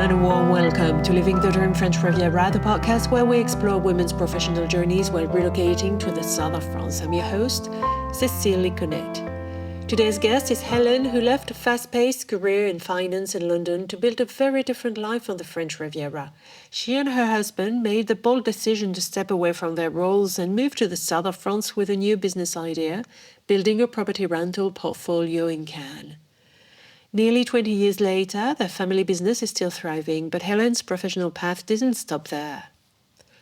and a warm welcome to Living the Dream French Riviera, the podcast where we explore women's professional journeys while relocating to the south of France. I'm your host, Cécile Liconnet. Today's guest is Helen, who left a fast-paced career in finance in London to build a very different life on the French Riviera. She and her husband made the bold decision to step away from their roles and move to the south of France with a new business idea, building a property rental portfolio in Cannes. Nearly 20 years later, their family business is still thriving, but Helen's professional path didn't stop there.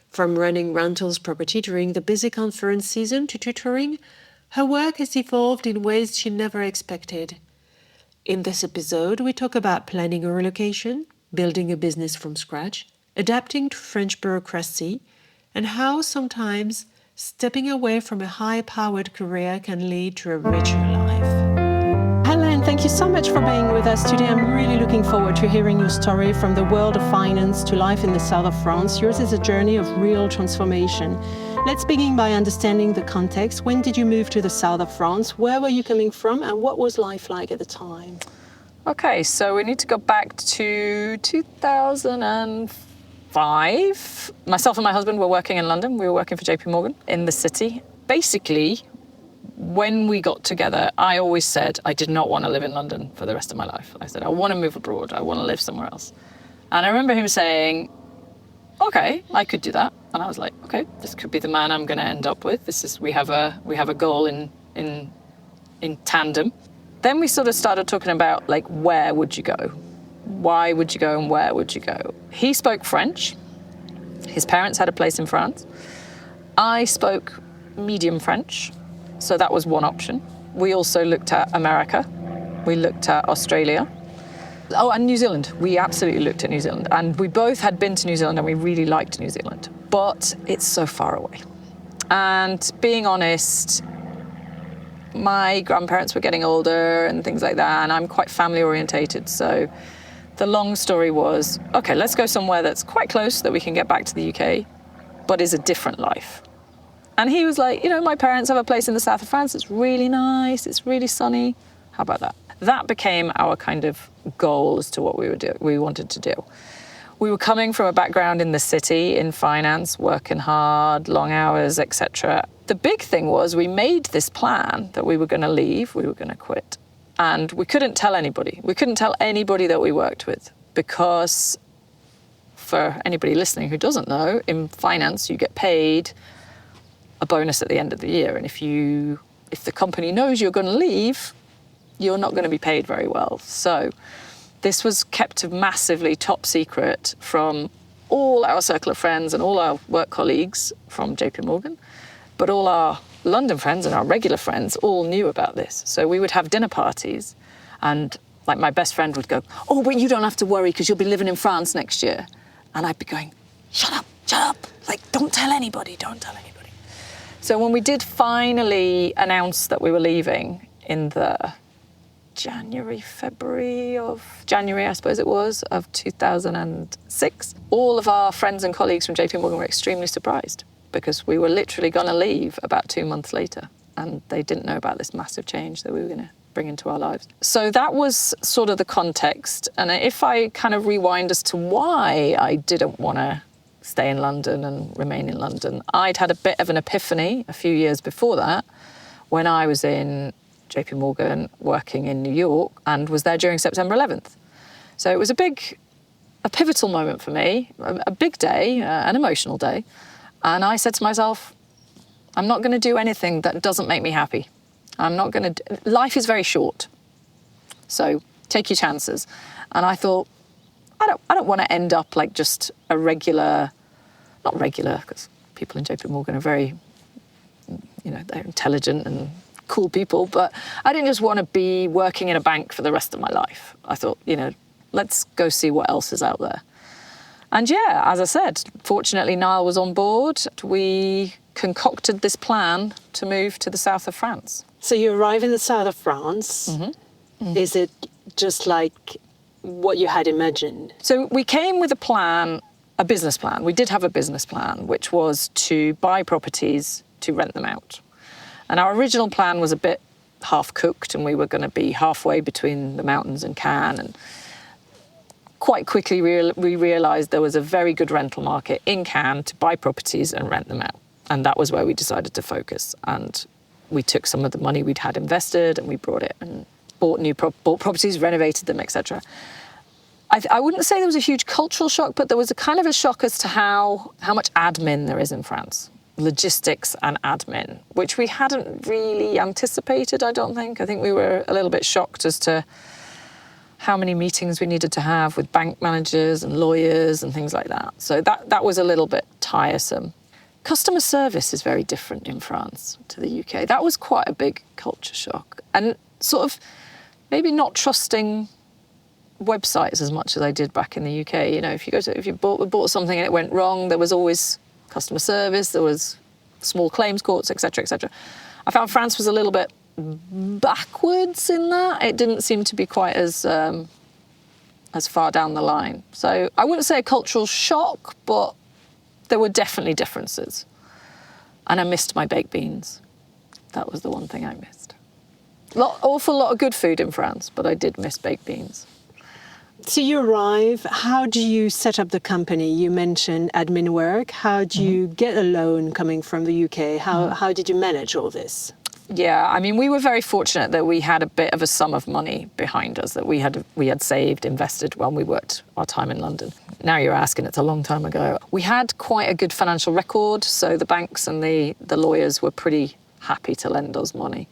From running rentals property during the busy conference season to tutoring, her work has evolved in ways she never expected. In this episode, we talk about planning a relocation, building a business from scratch, adapting to French bureaucracy, and how sometimes stepping away from a high-powered career can lead to a richer life. Helen, thank you so much for being with us today. I'm really looking forward to hearing your story from the world of finance to life in the south of France. Yours is a journey of real transformation. Let's begin by understanding the context. When did you move to the south of France? Where were you coming from and what was life like at the time? Okay, so we need to go back to 2005. Myself and my husband were working in London. We were working for JP Morgan in the city. Basically, when we got together, I always said I did not want to live in London for the rest of my life. I said, I want to move abroad. I want to live somewhere else. And I remember him saying, okay, I could do that. And I was like, okay, this could be the man I'm going to end up with. We have a goal in tandem. Then we sort of started talking about, like, where would you go? Why would you go and where would you go? He spoke French. His parents had a place in France. I spoke medium French. So that was one option. We also looked at America. We looked at Australia. Oh, and New Zealand. We absolutely looked at New Zealand. And we both had been to New Zealand and we really liked New Zealand. But it's so far away. And being honest, my grandparents were getting older and things like that, and I'm quite family orientated. So the long story was, okay, let's go somewhere that's quite close that we can get back to the UK, but is a different life. And he was like, my parents have a place in the south of France. It's really nice. It's really sunny. How about that? That became our kind of goal as to what we wanted to do. We were coming from a background in the city, in finance, working hard, long hours, etc. The big thing was we made this plan that we were going to leave, we were going to quit. And we couldn't tell anybody. We couldn't tell anybody that we worked with because, for anybody listening who doesn't know, in finance you get paid a bonus at the end of the year. And if the company knows you're going to leave, you're not going to be paid very well. So this was kept massively top secret from all our circle of friends and all our work colleagues from JP Morgan. But all our London friends and our regular friends all knew about this. So we would have dinner parties and like my best friend would go, oh, but you don't have to worry because you'll be living in France next year. And I'd be going, shut up. Like, don't tell anybody. So when we did finally announce that we were leaving in the January, I suppose it was, of 2006, all of our friends and colleagues from JP Morgan were extremely surprised because we were literally going to leave about 2 months later and they didn't know about this massive change that we were going to bring into our lives. So that was sort of the context. And if I kind of rewind as to why I didn't want to stay in London and remain in London, I'd had a bit of an epiphany a few years before that when I was in JP Morgan working in New York and was there during September 11th. So it was a pivotal moment for me, a big day, an emotional day. And I said to myself, I'm not going to do anything that doesn't make me happy. Life is very short. So take your chances. And I thought, I don't want to end up like just a regular, not regular, because people in JP Morgan are very, they're intelligent and cool people, but I didn't just want to be working in a bank for the rest of my life. I thought, let's go see what else is out there. And yeah, as I said, fortunately, Niall was on board. We concocted this plan to move to the south of France. So you arrive in the south of France. Mm-hmm. Mm-hmm. Is it just like what you had imagined? So we came with a business plan. We did have a business plan, which was to buy properties to rent them out. And our original plan was a bit half-cooked and we were going to be halfway between the mountains and Cannes. And quite quickly we realised there was a very good rental market in Cannes to buy properties and rent them out. And that was where we decided to focus. And we took some of the money we'd had invested and we brought it and bought properties, renovated them, etc. I wouldn't say there was a huge cultural shock, but there was a kind of a shock as to how much admin there is in France. Logistics and admin, which we hadn't really anticipated, I don't think. I think we were a little bit shocked as to how many meetings we needed to have with bank managers and lawyers and things like that. So that was a little bit tiresome. Customer service is very different in France to the UK. That was quite a big culture shock. And sort of maybe not trusting websites as much as I did back in the UK. You know, if you bought something and it went wrong, there was always customer service, there was small claims courts, etc., etc. I found France was a little bit backwards in that. It didn't seem to be quite as far down the line. So I wouldn't say a cultural shock, but there were definitely differences. And I missed my baked beans. That was the one thing I missed. Awful lot of good food in France, but I did miss baked beans. So you arrive, how do you set up the company? You mentioned admin work. How do you get a loan coming from the UK? How did you manage all this? Yeah, I mean, we were very fortunate that we had a bit of a sum of money behind us that we had saved, invested when we worked our time in London. Now you're asking, it's a long time ago. We had quite a good financial record, so the banks and the lawyers were pretty happy to lend us money.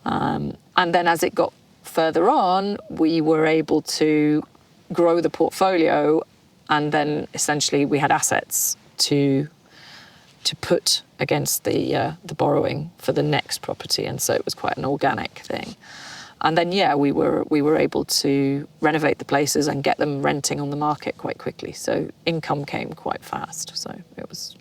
And then as it got further on, we were able to grow the portfolio, and then essentially we had assets to put against the borrowing for the next property, and so it was quite an organic thing. And then we were able to renovate the places and get them renting on the market quite quickly. So income came quite fast. So it was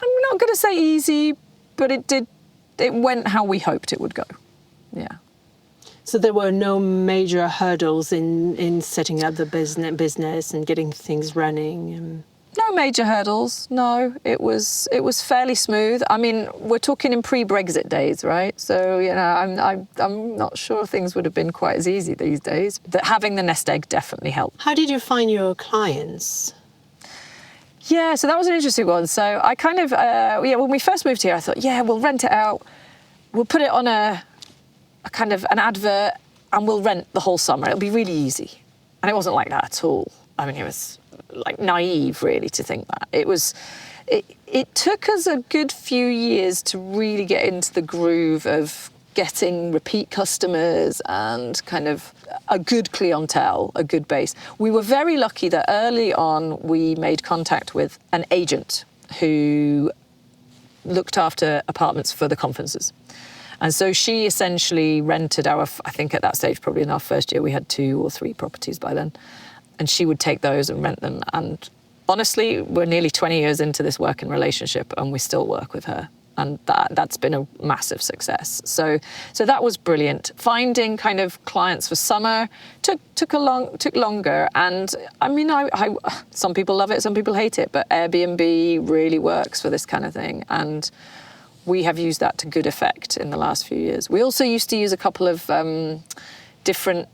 I'm not going to say easy, but it went how we hoped it would go. Yeah. So there were no major hurdles in setting up the business and getting things running? No major hurdles, no. It was fairly smooth. I mean, we're talking in pre-Brexit days, right? So, you know, I'm not sure things would have been quite as easy these days. But having the nest egg definitely helped. How did you find your clients? Yeah, so that was an interesting one. So I kind of, when we first moved here, I thought, we'll rent it out. We'll put it on a kind of an advert and we'll rent the whole summer. It'll be really easy. And it wasn't like that at all. I mean, it was like naive really to think that. It took us a good few years to really get into the groove of getting repeat customers and kind of a good clientele, a good base. We were very lucky that early on we made contact with an agent who looked after apartments for the conferences. And so she essentially rented I think at that stage, probably in our first year, we had 2 or 3 properties by then. And she would take those and rent them. And honestly, we're nearly 20 years into this working relationship and we still work with her. And that's been a massive success. So that was brilliant. Finding kind of clients for summer took longer. And I mean, some people love it, some people hate it, but Airbnb really works for this kind of thing. And we have used that to good effect in the last few years. We also used to use a couple of different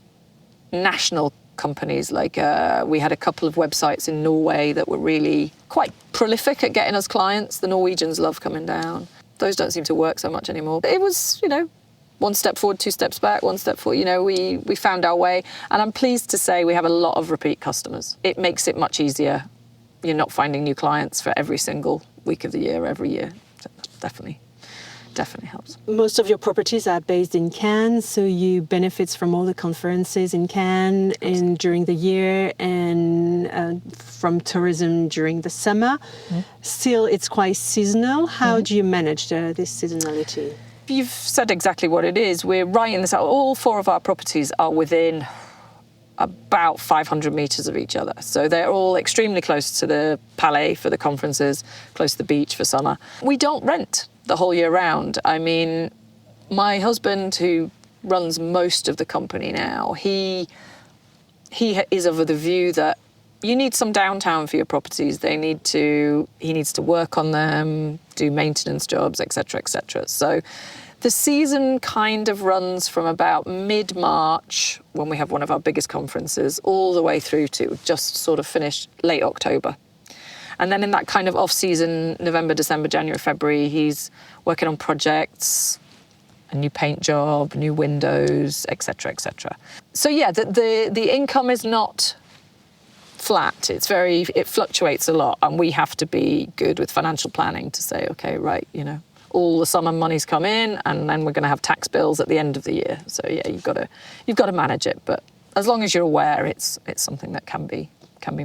national companies. Like we had a couple of websites in Norway that were really quite prolific at getting us clients. The Norwegians love coming down. Those don't seem to work so much anymore. It was, you know, 1 step forward, 2 steps back, 1 step forward. You know, we found our way. And I'm pleased to say we have a lot of repeat customers. It makes it much easier. You're not finding new clients for every single week of the year, every year. So definitely helps. Most of your properties are based in Cannes, so you benefit from all the conferences in Cannes during the year and from tourism during the summer. Mm-hmm. Still, it's quite seasonal. How do you manage this seasonality? You've said exactly what it is. We're right in this. All 4 of our properties are within about 500 metres of each other. So they're all extremely close to the Palais for the conferences, close to the beach for summer. We don't rent the whole year round. I mean, my husband, who runs most of the company now, he is of the view that you need some downtime for your properties. He needs to work on them, do maintenance jobs, etc., etc. So The season kind of runs from about mid-March, when we have one of our biggest conferences, all the way through to just sort of finish late October. And then in that kind of off-season, November, December, January, February, he's working on projects, a new paint job, new windows, etc., etc. So yeah, the income is not flat. It fluctuates a lot, and we have to be good with financial planning to say, okay, right, all the summer money's come in, and then we're going to have tax bills at the end of the year. So yeah, you've got to manage it. But as long as you're aware, it's something that can be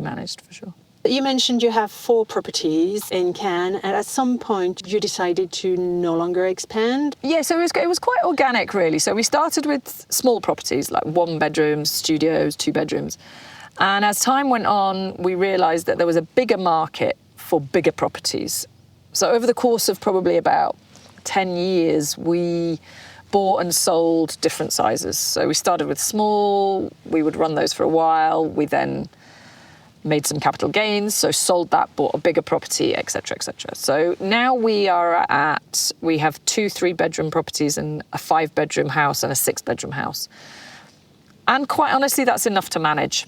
managed for sure. You mentioned you have 4 properties in Cannes, and at some point you decided to no longer expand. Yeah, so it was quite organic, really. So we started with small properties, like 1 bedrooms, studios, 2 bedrooms. And as time went on, we realised that there was a bigger market for bigger properties. So over the course of probably about 10 years, we bought and sold different sizes. So we started with small, we would run those for a while, we then made some capital gains, so sold that, bought a bigger property, etc., etc. So now we have 2 3-bedroom properties and a 5-bedroom house and a 6-bedroom house. And quite honestly, that's enough to manage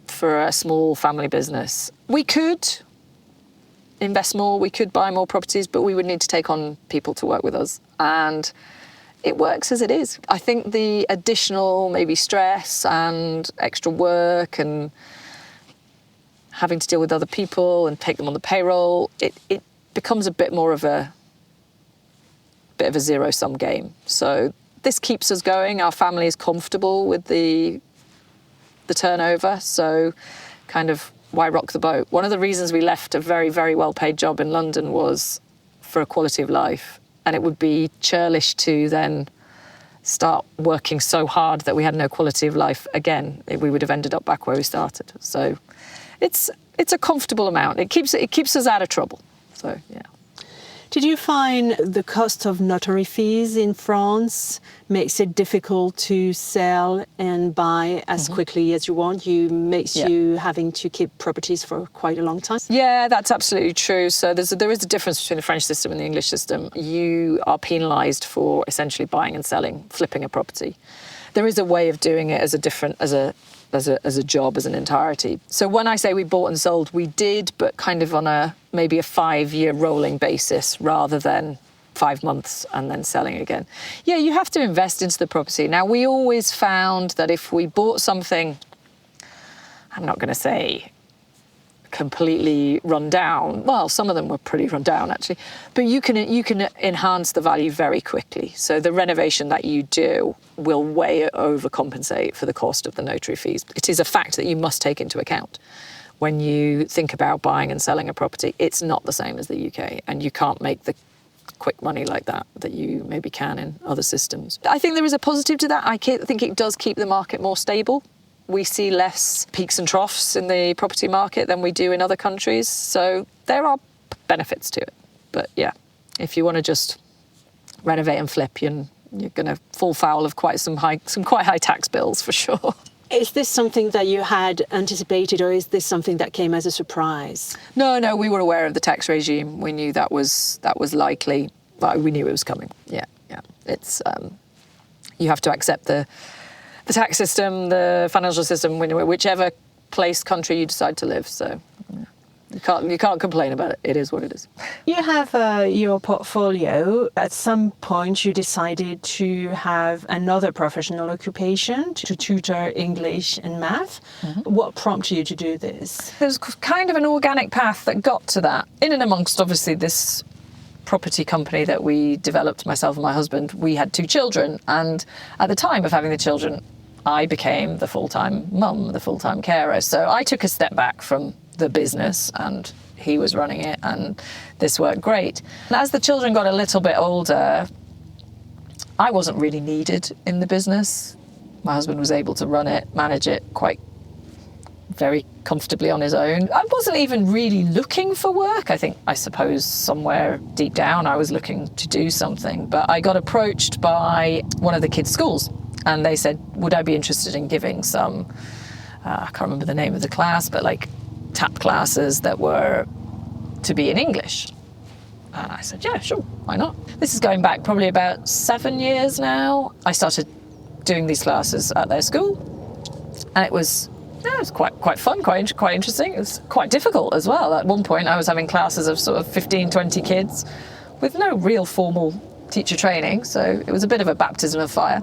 for a small family business. We could invest more, we could buy more properties, but we would need to take on people to work with us. And it works as it is. I think the additional maybe stress and extra work and having to deal with other people and take them on the payroll, it becomes a bit more of a zero-sum game. So this keeps us going. Our family is comfortable with the turnover, so kind of why rock the boat? One of the reasons we left a very, very well-paid job in London was for a quality of life, and it would be churlish to then start working so hard that we had no quality of life again. We would have ended up back where we started. So it's a comfortable amount. It keeps us out of trouble. So yeah. Did you find the cost of notary fees in France makes it difficult to sell and buy as quickly as you want? You having to keep properties for quite a long time? Yeah, that's absolutely true. So there is a difference between the French system and the English system. You are penalised for essentially buying and selling, flipping a property. There is a way of doing it as a job, as an entirety. So when I say we bought and sold, we did, but kind of on maybe a 5-year rolling basis rather than 5 months and then selling again. Yeah, you have to invest into the property. Now, we always found that if we bought something, I'm not going to say completely run down. Well, some of them were pretty run down, actually. But you can enhance the value very quickly. So the renovation that you do will way overcompensate for the cost of the notary fees. It is a fact that you must take into account when you think about buying and selling a property. It's not the same as the UK, and you can't make the quick money like that you maybe can in other systems. I think there is a positive to that. I think it does keep the market more stable. We see less peaks and troughs in the property market than we do in other countries. So there are benefits to it. But yeah, if you want to just renovate and flip, you're going to fall foul of some quite high tax bills for sure. Is this something that you had anticipated, or is this something that came as a surprise? No, we were aware of the tax regime. We knew that was likely. Well, we knew it was coming. Yeah. It's you have to accept the tax system, the financial system, whichever country you decide to live. So you can't complain about it. It is what it is. You have your portfolio. At some point, you decided to have another professional occupation, to tutor English and math. What prompted you to do this? There's kind of an organic path that got to that. In and amongst, obviously, this property company that we developed, myself and my husband, we had 2 children. And at the time of having the children, I became the full-time mum, the full-time carer. So I took a step back from the business, and he was running it, and this worked great. And as the children got a little bit older, I wasn't really needed in the business. My husband was able to run it, manage it quite very comfortably on his own. I wasn't even really looking for work. I suppose somewhere deep down I was looking to do something, but I got approached by one of the kids' schools, and they said, would I be interested in giving some, I can't remember the name of the class, but like tap classes that were to be in English. And I said, yeah, sure, why not? This is going back probably about 7 years now. I started doing these classes at their school, and it was quite fun, quite interesting. It was quite difficult as well. At one point, I was having classes of sort of 15, 20 kids with no real formal teacher training, so it was a bit of a baptism of fire.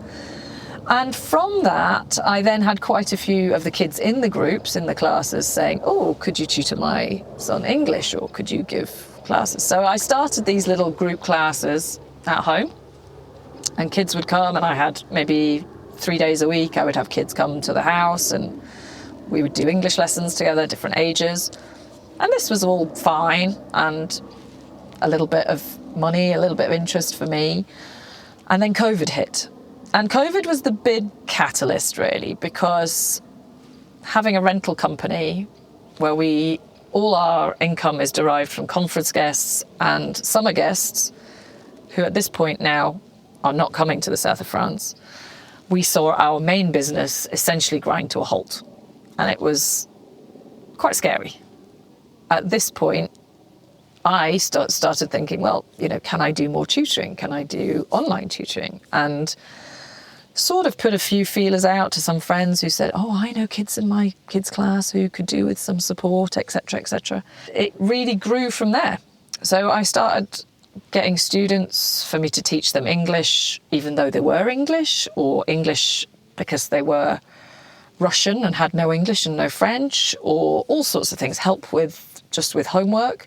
And from that, I then had quite a few of the kids in the groups, in the classes, saying, oh, could you tutor my son English, or could you give classes? So I started these little group classes at home, and kids would come, and I had maybe 3 days a week. I would have kids come to the house, and we would do English lessons together, different ages. And this was all fine, and a little bit of money, a little bit of interest for me. And then COVID hit. And COVID was the big catalyst, really, because having a rental company where all our income is derived from conference guests and summer guests, who at this point now are not coming to the south of France, we saw our main business essentially grind to a halt. And it was quite scary. At this point, I started thinking, well, can I do more tutoring? Can I do online tutoring? And sort of put a few feelers out to some friends who said, oh, I know kids in my kids' class who could do with some support, etc., etc. It really grew from there. So I started getting students for me to teach them English, even though they were English, or English because they were Russian and had no English and no French, or all sorts of things, help with homework.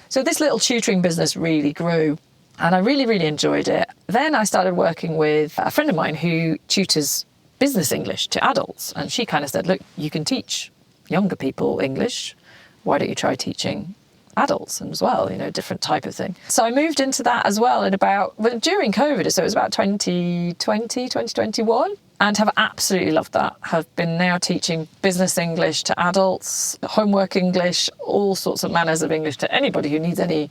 So this little tutoring business really grew, and I really, really enjoyed it. Then I started working with a friend of mine who tutors business English to adults, and she kind of said, look, you can teach younger people English. Why don't you try teaching adults as well, different type of thing. So I moved into that as well during COVID, so it was about 2021, and have absolutely loved that. Have been now teaching business English to adults, homework English, all sorts of manners of English to anybody who needs any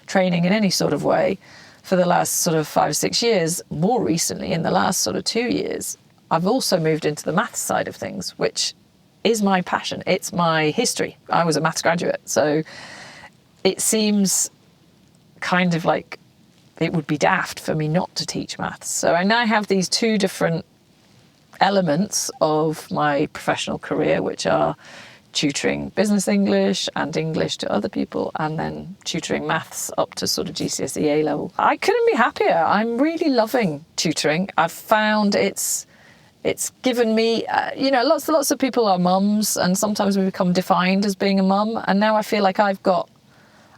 training in any sort of way for the last sort of 5 or 6 years. More recently, in the last sort of 2 years, I've also moved into the maths side of things, which is my passion. It's my history. I was a maths graduate, so it seems kind of like it would be daft for me not to teach maths. So I now have these two different elements of my professional career, which are tutoring business English and English to other people, and then tutoring maths up to sort of GCSE A level. I couldn't be happier. I'm really loving tutoring. I've found it's given me, lots of people are mums, and sometimes we become defined as being a mum. And now I feel like I've got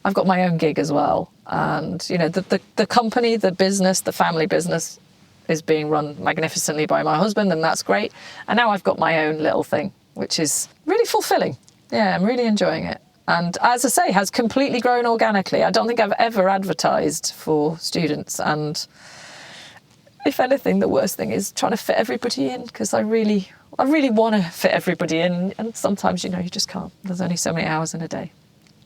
my own gig as well. And, the company, the business, the family business is being run magnificently by my husband, and that's great. And now I've got my own little thing, which is really fulfilling. Yeah, I'm really enjoying it. And as I say, has completely grown organically. I don't think I've ever advertised for students. And if anything, the worst thing is trying to fit everybody in, because I really want to fit everybody in. And sometimes, you just can't. There's only so many hours in a day.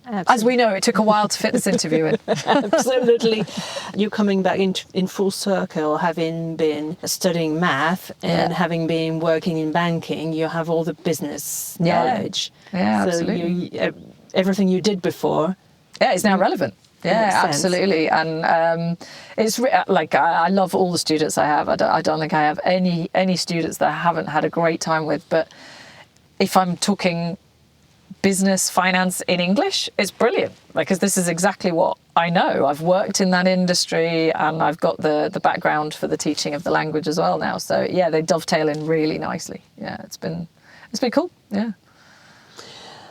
Absolutely. As we know, it took a while to fit this interview in. Absolutely. You're coming back in full circle, having been studying math and having been working in banking. You have all the business knowledge. Yeah, so absolutely. Everything you did before. Yeah, it's now relevant. Yeah, absolutely. And it's I love all the students I have. I don't think I have any students that I haven't had a great time with. But if I'm talking business, finance in English, it's brilliant, because this is exactly what I know. I've worked in that industry, and I've got the background for the teaching of the language as well now. So yeah, they dovetail in really nicely. Yeah, it's been cool. Yeah.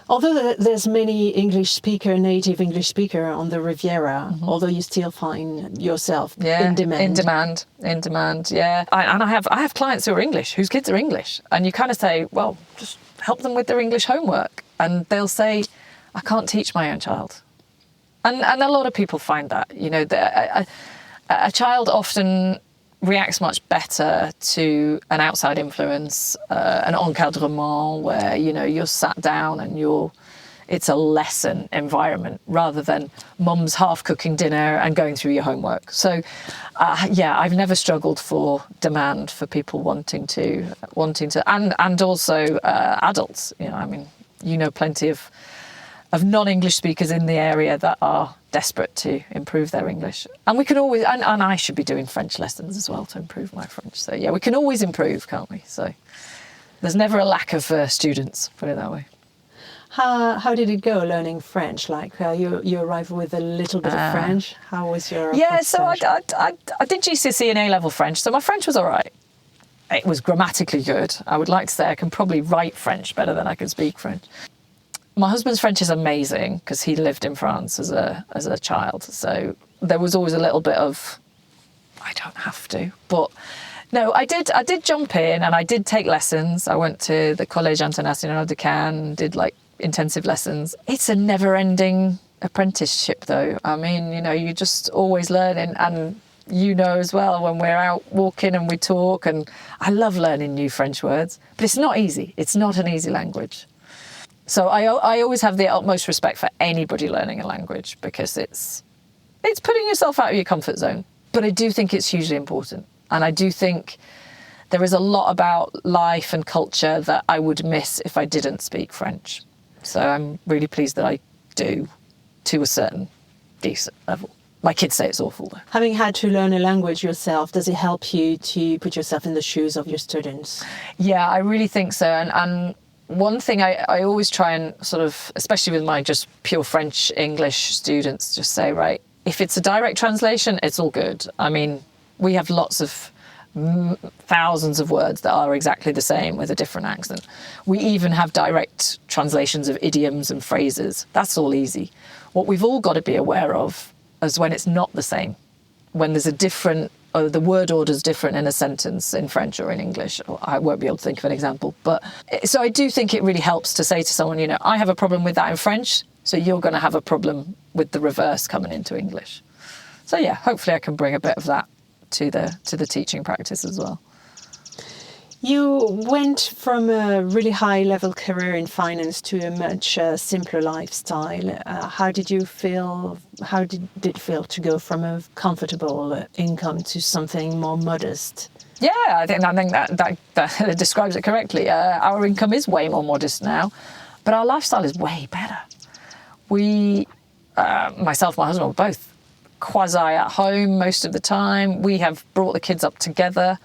Although there's many native English speaker on the Riviera, although you still find yourself in demand. In demand. Yeah. I have clients who are English, whose kids are English, and you kind of say, well, just help them with their English homework. And they'll say, I can't teach my own child. And a lot of people find that, a child often reacts much better to an outside influence, an encadrement where, you're sat down and it's a lesson environment rather than mum's half cooking dinner and going through your homework. So, I've never struggled for demand for people wanting to, and also adults. Plenty of of non-English speakers in the area that are desperate to improve their English. And we can always, and I should be doing French lessons as well to improve my French. So yeah, we can always improve, can't we? So there's never a lack of students, put it that way. How did it go learning French? Like you arrived with a little bit of French. How was your So I did GCSE and A-level French, so my French was all right. It was grammatically good. I would like to say I can probably write French better than I can speak French. My husband's French is amazing because he lived in France as a child, so there was always a little bit of I don't have to, but no, I did jump in and I did take lessons. I went to the Collège International de Cannes, did like intensive lessons. It's a never-ending apprenticeship though. I mean, you're just always learning, and as well when we're out walking and we talk, and I love learning new French words, but it's not easy. It's not an easy language. So I always have the utmost respect for anybody learning a language, because it's putting yourself out of your comfort zone. But I do think it's hugely important. And I do think there is a lot about life and culture that I would miss if I didn't speak French. So I'm really pleased that I do, to a certain decent level. My kids say it's awful though. Having had to learn a language yourself, does it help you to put yourself in the shoes of your students? Yeah, I really think so. And one thing I always try and sort of, especially with my just pure French English students, just say, right, if it's a direct translation, it's all good. I mean, we have lots of thousands of words that are exactly the same with a different accent. We even have direct translations of idioms and phrases. That's all easy. What we've all got to be aware of is when it's not the same, when there's a different, or the word order is different in a sentence in French or in English. I won't be able to think of an example. But so I do think it really helps to say to someone, I have a problem with that in French, so you're going to have a problem with the reverse coming into English. So yeah, hopefully I can bring a bit of that to the teaching practice as well. You went from a really high-level career in finance to a much simpler lifestyle. How did you feel? How did it feel to go from a comfortable income to something more modest? Yeah, I think that describes it correctly. Our income is way more modest now, but our lifestyle is way better. We, myself, my husband, were both quasi at home most of the time. We have brought the kids up together.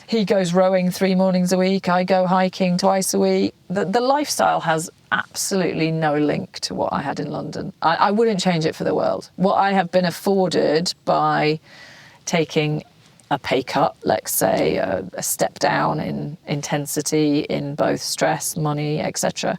He goes rowing 3 mornings a week. I go hiking twice a week. The lifestyle has absolutely no link to what I had in London. I wouldn't change it for the world. What I have been afforded by taking a pay cut, let's say, a step down in intensity, in both stress, money, etc.,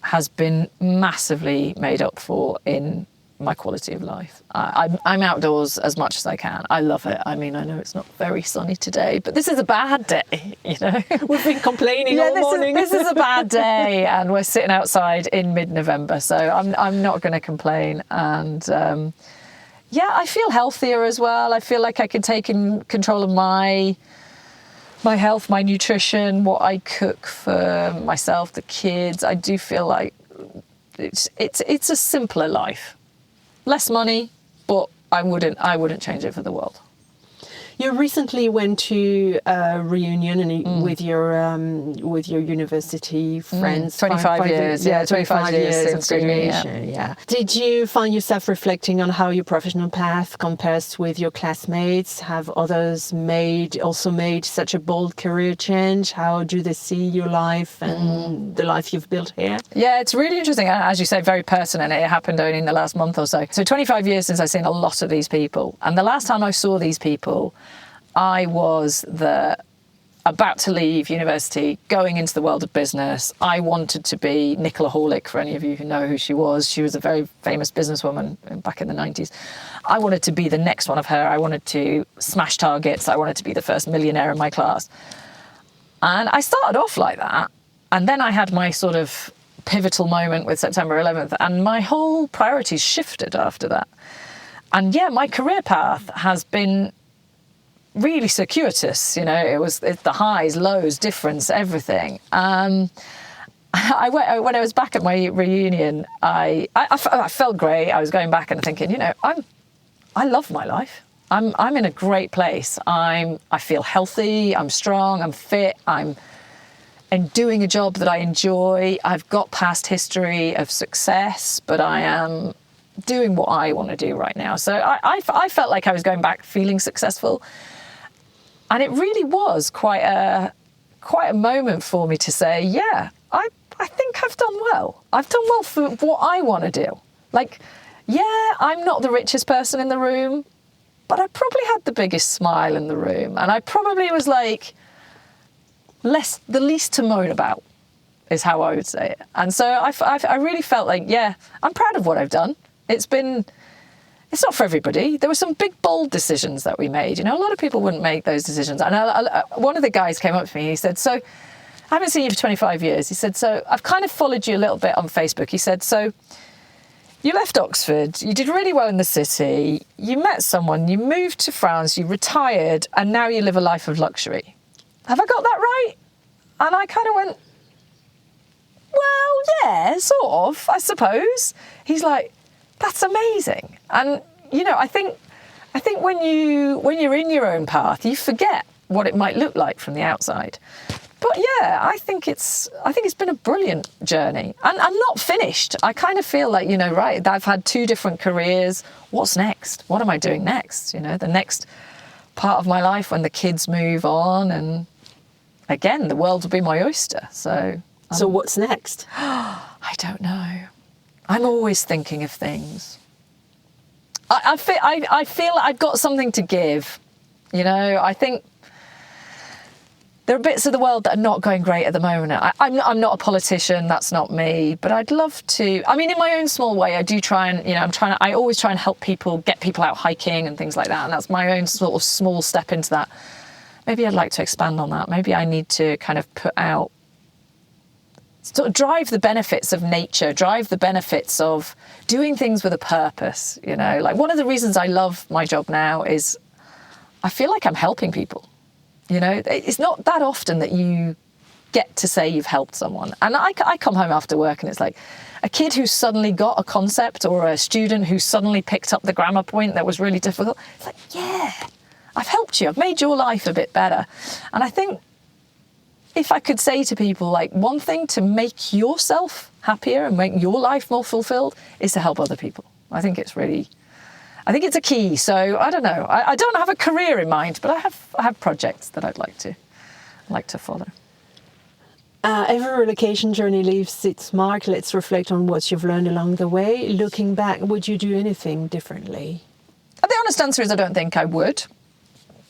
has been massively made up for in my quality of life. I'm outdoors as much as I can. I love it. I mean, I know it's not very sunny today, but this is a bad day, We've been complaining all morning. This is a bad day, and we're sitting outside in mid-November, so I'm not going to complain. And I feel healthier as well. I feel like I can take in control of my health, my nutrition, what I cook for myself, the kids. I do feel like it's a simpler life. Less money, but I wouldn't change it for the world. You recently went to a reunion with your university friends. 25 years, yeah, 25 years since graduation. Yeah. Did you find yourself reflecting on how your professional path compares with your classmates? Have others also made such a bold career change? How do they see your life and the life you've built here? Yeah, it's really interesting. As you say, very personal. It happened only in the last month or so. So 25 years since I've seen a lot of these people. And the last time I saw these people, I was about to leave university, going into the world of business. I wanted to be Nicola Horlick, for any of you who know who she was. She was a very famous businesswoman back in the 90s. I wanted to be the next one of her. I wanted to smash targets. I wanted to be the first millionaire in my class. And I started off like that. And then I had my sort of pivotal moment with September 11th. And my whole priorities shifted after that. And yeah, my career path has been really circuitous, it's the highs, lows, difference, everything. When I was back at my reunion, I felt great. I was going back and thinking, I love my life. I'm in a great place. I feel healthy. I'm strong. I'm fit. I'm and doing a job that I enjoy. I've got past history of success, but I am doing what I want to do right now. So I felt like I was going back feeling successful. And it really was quite a moment for me to say, yeah, I think I've done well. I've done well for what I want to do. Like, yeah, I'm not the richest person in the room, but I probably had the biggest smile in the room. And I probably was like, the least to moan about is how I would say it. And so I really felt like, yeah, I'm proud of what I've done. It's not for everybody. There were some big, bold decisions that we made. You know, a lot of people wouldn't make those decisions. And one of the guys came up to me and he said, so I haven't seen you for 25 years. He said, so I've kind of followed you a little bit on Facebook. He said, so you left Oxford, you did really well in the city, you met someone, you moved to France, you retired, and now you live a life of luxury. Have I got that right? And I kind of went, well, yeah, sort of, I suppose. He's like, that's amazing. And, you know, I think when you're in your own path, you forget what it might look like from the outside. But yeah, I think it's been a brilliant journey. And I'm not finished. I kind of feel like, you know, right, I've had 2 different careers. What's next? What am I doing next? You know, the next part of my life when the kids move on, and again, the world will be my oyster. So what's next? I don't know. I'm always thinking of things. I feel like I've got something to give. You know, I think there are bits of the world that are not going great at the moment. I'm not a politician, that's not me, but I'd love to. I mean, in my own small way, I do try and, you know, I always try and help people, get people out hiking and things like that. And that's my own sort of small step into that. Maybe I'd like to expand on that. Maybe I need to kind of put out, sort of drive the benefits of nature, drive the benefits of doing things with a purpose, you know. Like, one of the reasons I love my job now is I feel like I'm helping people. You know, it's not that often that you get to say you've helped someone. And I come home after work and it's like a kid who's suddenly got a concept, or a student who suddenly picked up the grammar point that was really difficult. It's like, yeah, I've helped you. I've made your life a bit better. And I think if I could say to people, like, one thing to make yourself happier and make your life more fulfilled is to help other people. I think it's a key. So I don't know. I don't have a career in mind, but I have projects that I'd like to follow. Every relocation journey leaves its mark. Let's reflect on what you've learned along the way. Looking back, would you do anything differently? The honest answer is I don't think I would.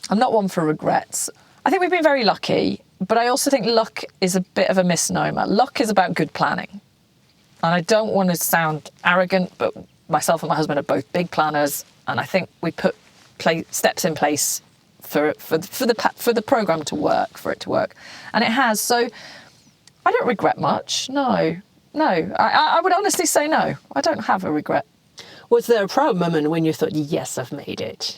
I'm not one for regrets. I think we've been very lucky, but I also think luck is a bit of a misnomer. Luck is about good planning. And I don't want to sound arrogant, but myself and my husband are both big planners, and I think we put steps in place for the program to work, for it to work, and it has. So I don't regret much. No. I would honestly say no. I don't have a regret. Was there a proud moment when you thought, yes, I've made it?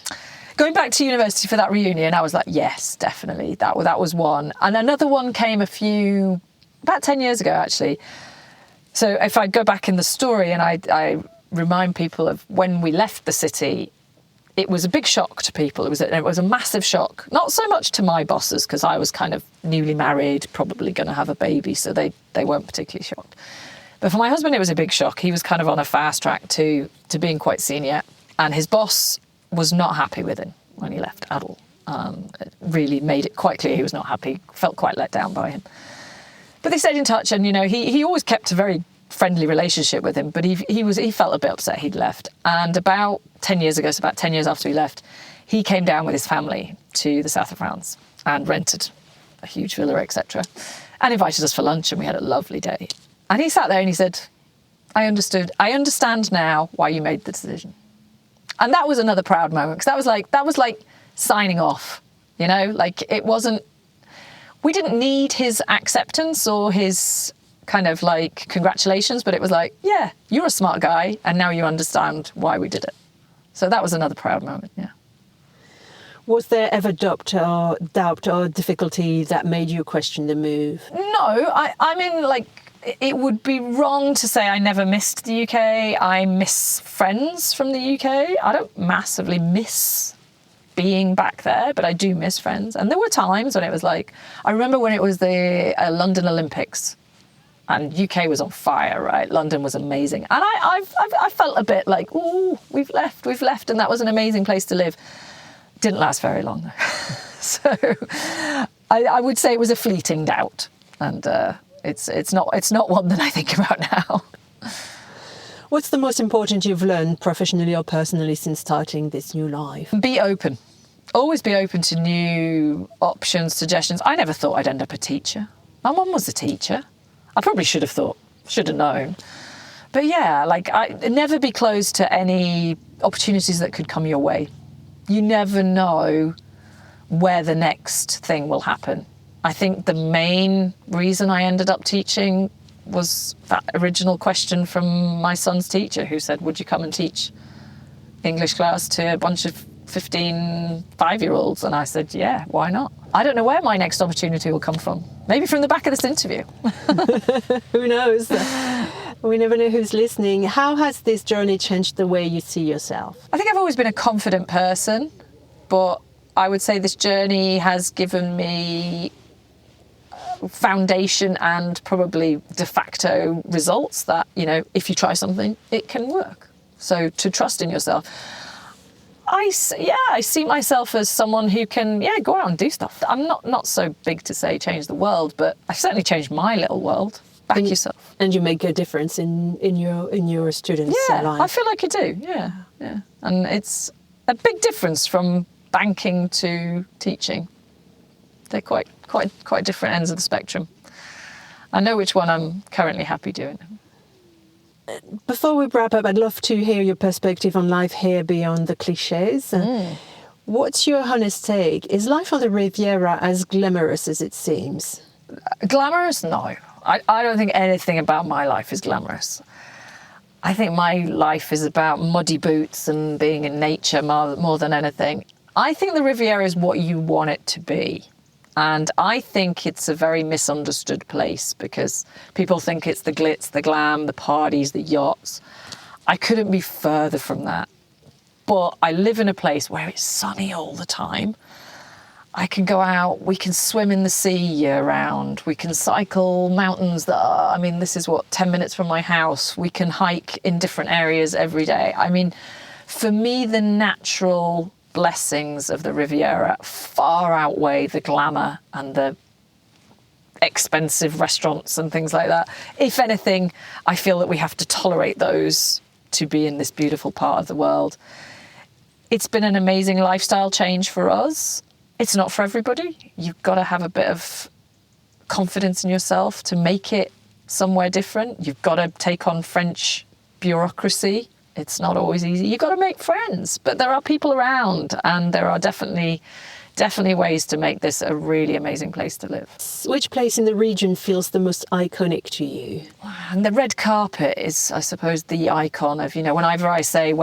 Going back to university for that reunion, I was like, yes, definitely. That was one. And another one came about 10 years ago, actually. So if I go back in the story and I remind people of when we left the city, it was a big shock to people. It was a massive shock. Not so much to my bosses, because I was kind of newly married, probably going to have a baby, so they weren't particularly shocked. But for my husband, it was a big shock. He was kind of on a fast track to being quite senior, and his boss was not happy with him when he left at all. It really made it quite clear he was not happy, felt quite let down by him. But they stayed in touch, and, you know, he always kept a very friendly relationship with him, but he felt a bit upset he'd left. And about 10 years ago, so about 10 years after he left, he came down with his family to the south of France and rented a huge villa, etc., and invited us for lunch, and we had a lovely day. And he sat there and he said, I understand now why you made the decision. And that was another proud moment, because that was like signing off, you know, like we didn't need his acceptance or his kind of like congratulations, but it was like, yeah, you're a smart guy and now you understand why we did it. So that was another proud moment, yeah. Was there ever doubt or difficulty that made you question the move? No, I mean, like, it would be wrong to say I never missed the UK. I miss friends from the UK. I don't massively miss being back there, but I do miss friends. And there were times when it was like, I remember when it was the London Olympics and UK was on fire, right? London was amazing. And I felt a bit like, ooh, we've left. And that was an amazing place to live. Didn't last very long though. So I would say it was a fleeting doubt. And it's not one that I think about now. What's the most important you've learned professionally or personally since starting this new life? Be open. Always be open to new options, suggestions. I never thought I'd end up a teacher. My mum was a teacher. I probably should have known. But yeah, like never be closed to any opportunities that could come your way. You never know where the next thing will happen. I think the main reason I ended up teaching was that original question from my son's teacher who said, would you come and teach English class to a bunch of 15 5-year-olds? And I said, yeah, why not? I don't know where my next opportunity will come from. Maybe from the back of this interview. Who knows? We never know who's listening. How has this journey changed the way you see yourself? I think I've always been a confident person, but I would say this journey has given me foundation and probably de facto results that, you know, if you try something, it can work. So to trust in yourself. I see myself as someone who can, go out and do stuff. I'm not so big to say change the world, but I've certainly changed my little world. Back yourself. And you make a difference in your students' life. I feel like I do, yeah. And it's a big difference from banking to teaching. They're quite different ends of the spectrum. I know which one I'm currently happy doing. Before we wrap up, I'd love to hear your perspective on life here beyond the cliches. What's your honest take? Is life on the Riviera as glamorous as it seems? Glamorous? No. I don't think anything about my life is glamorous. I think my life is about muddy boots and being in nature more than anything. I think the Riviera is what you want it to be. And I think it's a very misunderstood place because people think it's the glitz, the glam, the parties, the yachts. I couldn't be further from that. But I live in a place where it's sunny all the time. I can go out, we can swim in the sea year round. We can cycle mountains that are, this is 10 minutes from my house. We can hike in different areas every day. For me, the natural blessings of the Riviera far outweigh the glamour and the expensive restaurants and things like that. If anything, I feel that we have to tolerate those to be in this beautiful part of the world. It's been an amazing lifestyle change for us. It's not for everybody. You've got to have a bit of confidence in yourself to make it somewhere different. You've got to take on French bureaucracy. It's not always easy. You've got to make friends, but there are people around and there are definitely ways to make this a really amazing place to live. Which place in the region feels the most iconic to you? And the red carpet is, I suppose, the icon of, whenever I say,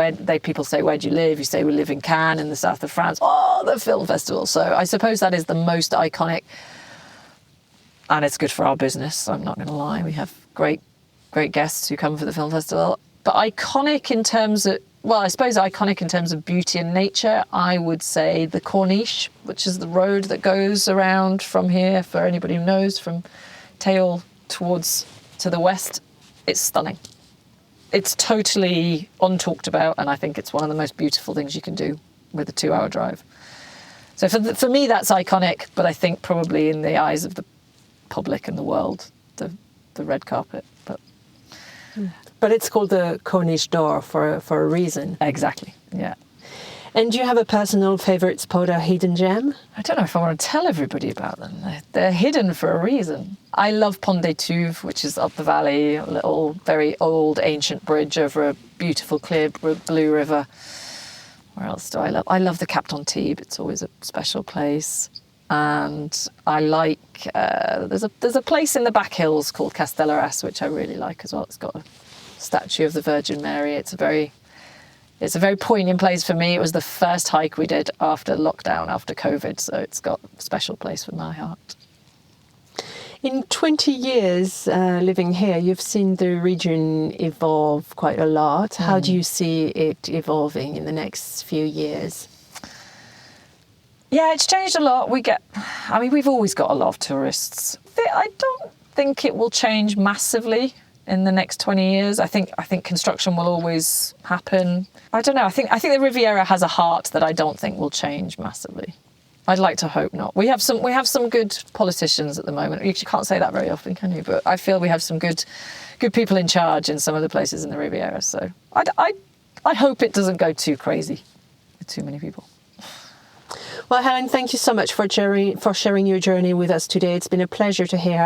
people say, where do you live? You say, we live in Cannes in the south of France. Oh, the film festival. So I suppose that is the most iconic. And it's good for our business, I'm not going to lie. We have great guests who come for the film festival. But iconic in terms of beauty and nature, I would say the Corniche, which is the road that goes around from here, for anybody who knows, from Théoul to the west. It's stunning. It's totally untalked about, and I think it's one of the most beautiful things you can do with a 2-hour drive. So for me, that's iconic, but I think probably in the eyes of the public and the world, the red carpet. But it's called the Corniche d'Or for a reason. Exactly, yeah. And do you have a personal favourite spot or hidden gem? I don't know if I want to tell everybody about them. They're hidden for a reason. I love Pont des Tuves, which is up the valley, a little, very old, ancient bridge over a beautiful, clear blue river. Where else do I love? I love the Cap d'Antibes. It's always a special place. And I like, there's a place in the back hills called Castelleras, which I really like as well. It's got a statue of the Virgin Mary. It's a very poignant place for me. It was the first hike we did after lockdown, after COVID, so it's got a special place for my heart. In 20 years living here, you've seen the region evolve quite a lot. How do you see it evolving in the next few years? Yeah, it's changed a lot. We've always got a lot of tourists. I don't think it will change massively in the next 20 years. I think construction will always happen. I don't know. I think the Riviera has a heart that I don't think will change massively. I'd like to hope not. We have some good politicians at the moment. You can't say that very often, can you? But I feel we have some good people in charge in some of the places in the Riviera. So I hope it doesn't go too crazy with too many people. Well, Helen, thank you so much for sharing your journey with us today. It's been a pleasure to hear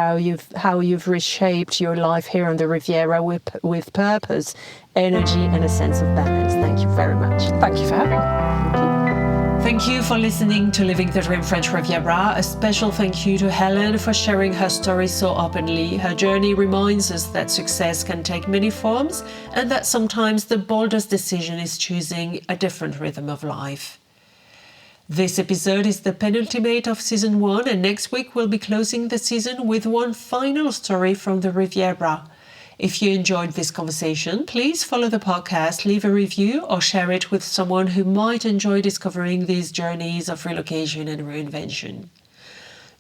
how you've reshaped your life here on the Riviera with purpose, energy, and a sense of balance. Thank you very much. Thank you for having me. Thank you for listening to Living the Dream French Riviera. A special thank you to Helen for sharing her story so openly. Her journey reminds us that success can take many forms and that sometimes the boldest decision is choosing a different rhythm of life. This episode is the penultimate of season 1, and next week we'll be closing the season with one final story from the Riviera. If you enjoyed this conversation, please follow the podcast, leave a review, or share it with someone who might enjoy discovering these journeys of relocation and reinvention.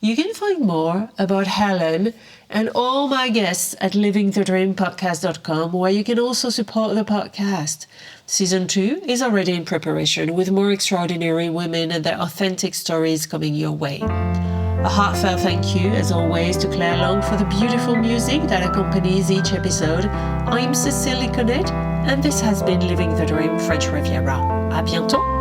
You can find more about Helen and all my guests at livingthedreampodcast.com, where you can also support the podcast. Season 2 is already in preparation, with more extraordinary women and their authentic stories coming your way. A heartfelt thank you, as always, to Claire Long for the beautiful music that accompanies each episode. I'm Cécile Liconnet, and this has been Living the Dream French Riviera. À bientôt!